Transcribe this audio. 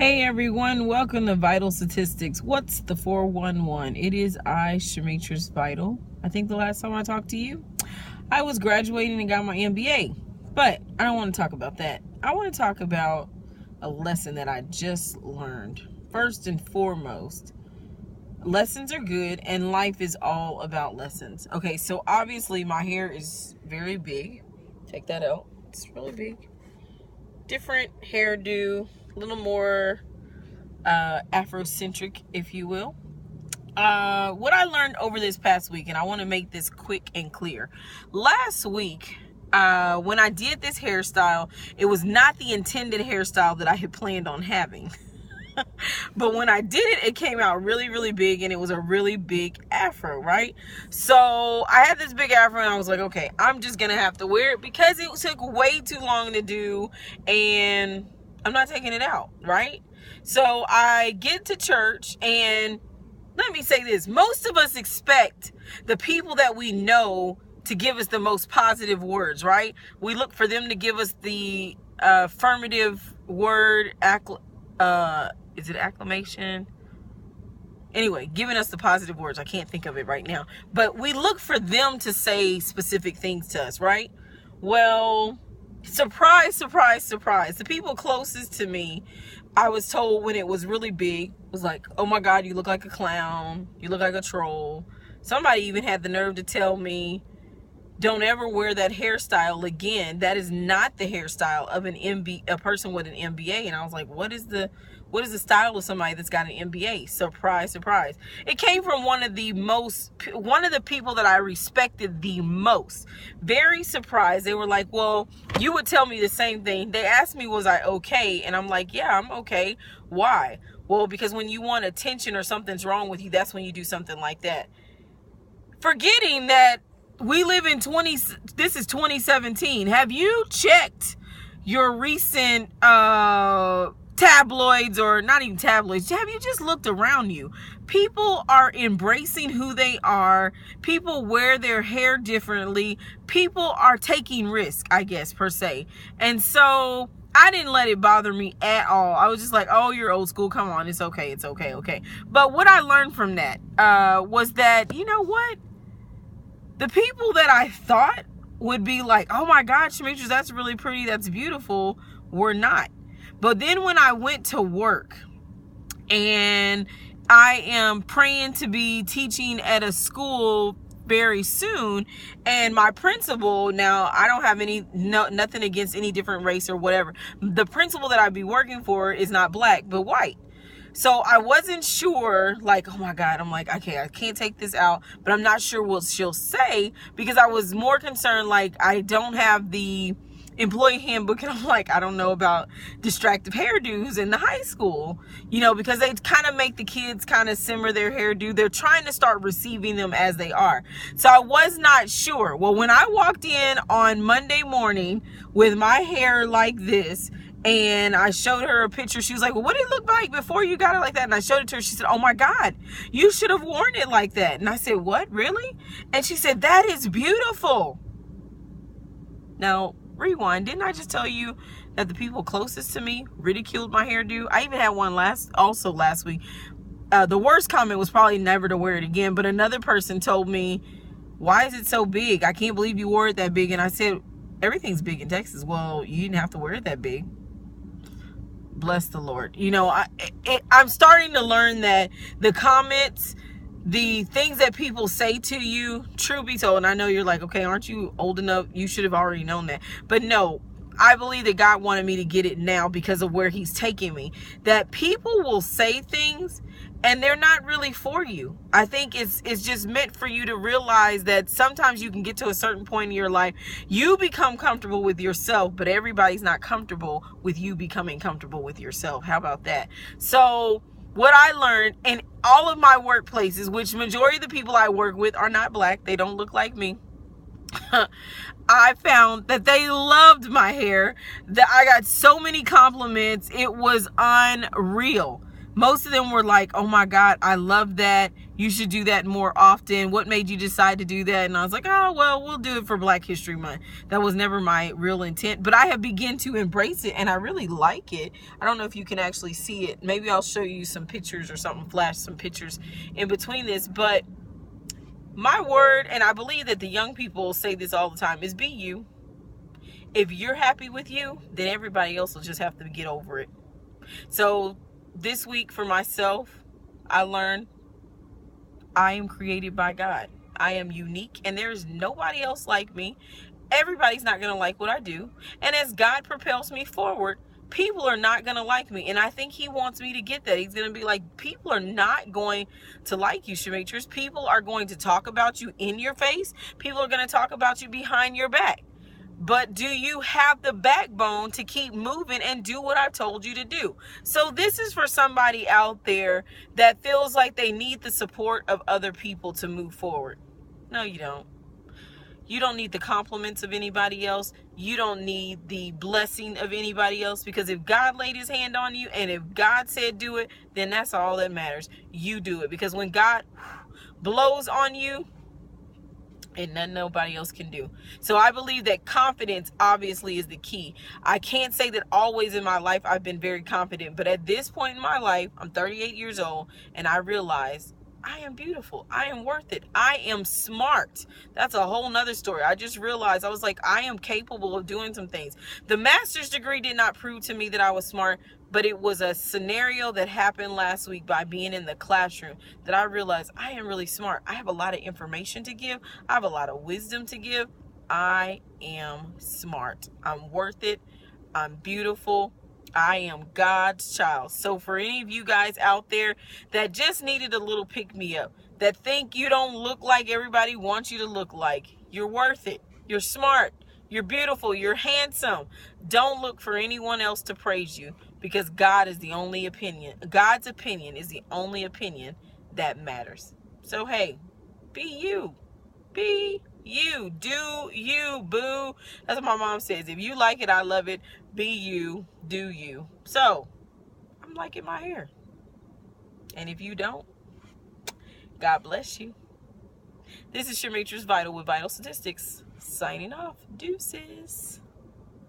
Hey everyone, welcome to Vital Statistics. What's the 411? It is I, Shemetris Vital. I think the last time I talked to you, I was graduating and got my MBA. But I don't want to talk about that. I want to talk about a lesson that I just learned. First and foremost, lessons are good and life is all about lessons. Okay, so obviously my hair is very big. Take that out. It's really big. Different hairdo, a little more Afrocentric, if you will. What I learned over this past week, and I want to make this quick and clear. Last week, when I did this hairstyle, it was not the intended hairstyle that I had planned on having. But when I did it, it came out really, really big, and it was a really big afro, right? So I had this big afro, and I was like, okay, I'm just gonna have to wear it because it took way too long to do, and I'm not taking it out, right? So I get to church, and let me say this. Most of us expect the people that we know to give us the most positive words, right? We look for them to give us the affirmative word, is it acclamation? Anyway, giving us the positive words. I can't think of it right now. But we look for them to say specific things to us, right? Well, surprise, surprise, surprise. The people closest to me, I was told when it was really big, was like, oh my God, you look like a clown. You look like a troll. Somebody even had the nerve to tell me, don't ever wear that hairstyle again. That is not the hairstyle of a person with an MBA. And I was like, what is the style of somebody that's got an MBA? Surprise, surprise. It came from one of the people that I respected the most. Very surprised. They were like, well, you would tell me the same thing. They asked me, was I okay? And I'm like, yeah, I'm okay. Why? Well, because when you want attention or something's wrong with you, that's when you do something like that. Forgetting that we live in this is 2017. Have you checked your recent tabloids, or not even tabloids? Have you just looked around you? People are embracing who they are. People wear their hair differently. People are taking risk, I guess, per se. And so I didn't let it bother me at all. I was just like, oh, you're old school. Come on. It's okay. It's okay. Okay. But what I learned from that was that, you know what? The people that I thought would be like, oh my God, Shemetris, that's really pretty, that's beautiful, were not. But then when I went to work, and I am praying to be teaching at a school very soon, and my principal, now I don't have nothing against any different race or whatever. The principal that I'd be working for is not black, but white. So I wasn't sure, like, oh my God, I'm like, okay, I can't take this out, but I'm not sure what she'll say, because I was more concerned, like, I don't have the employee handbook, and I'm like, I don't know about distractive hairdos in the high school, you know, because they kind of make the kids kind of simmer their hairdo. They're trying to start receiving them as they are. So I was not sure. Well, when I walked in on Monday morning with my hair like this, and I showed her a picture, she was like, well, what did it look like before you got it like that? And I showed it to her. She said, oh my God, you should have worn it like that. And I said, what, really? And she said, that is beautiful. Now, rewind. Didn't I just tell you that the people closest to me ridiculed my hairdo? I even had one last week. The worst comment was probably never to wear it again. But another person told me, why is it so big? I can't believe you wore it that big. And I said, everything's big in Texas. Well, you didn't have to wear it that big. Bless the Lord. You know, I'm starting to learn that the comments, the things that people say to you, truth be told, and I know you're like, okay, aren't you old enough? You should have already known that. But no, I believe that God wanted me to get it now because of where he's taking me. That people will say things and they're not really for you. I think it's just meant for you to realize that sometimes you can get to a certain point in your life, you become comfortable with yourself, but everybody's not comfortable with you becoming comfortable with yourself. How about that? So what I learned in all of my workplaces, which majority of the people I work with are not black, they don't look like me. I found that they loved my hair, that I got so many compliments. It was unreal. Most of them were like, oh my God, I love that. You should do that more often. What made you decide to do that? And I was like, oh, well, we'll do it for Black History Month. That was never my real intent, but I have begun to embrace it and I really like it. I don't know if you can actually see it. Maybe I'll show you some pictures or something, flash some pictures in between this. But my word, and I believe that the young people say this all the time, is be you. If you're happy with you, then everybody else will just have to get over it. So this week for myself, I learned I am created by God. I am unique and there's nobody else like me. Everybody's not going to like what I do. And as God propels me forward, people are not going to like me. And I think he wants me to get that. He's going to be like, people are not going to like you, Shemetris. People are going to talk about you in your face. People are going to talk about you behind your back. But do you have the backbone to keep moving and do what I've told you to do? So this is for somebody out there that feels like they need the support of other people to move forward. No, you don't. You don't need the compliments of anybody else. You don't need the blessing of anybody else, because if God laid his hand on you and if God said do it, then that's all that matters. You do it, because when God blows on you, and nothing nobody else can do. So I believe that confidence obviously is the key. I can't say that always in my life I've been very confident, but at this point in my life, I'm 38 years old, and I realize I am beautiful. I am worth it. I am smart. That's a whole nother story. I just realized, I was like, I am capable of doing some things. The master's degree did not prove to me that I was smart, but it was a scenario that happened last week by being in the classroom that I realized I am really smart. I have a lot of information to give. I have a lot of wisdom to give. I am smart. I'm worth it. I'm beautiful. I am God's child. So for any of you guys out there that just needed a little pick-me-up, that think you don't look like everybody wants you to look like, you're worth it. You're smart. You're beautiful. You're handsome. Don't look for anyone else to praise you, because God is the only opinion. God's opinion is the only opinion that matters. So hey, be you. Be you. Do you, boo. That's what my mom says. If you like it, I love it. Be you. Do you. So, I'm liking my hair. And if you don't, God bless you. This is Shemetris Vital with Vital Statistics. Signing off. Deuces.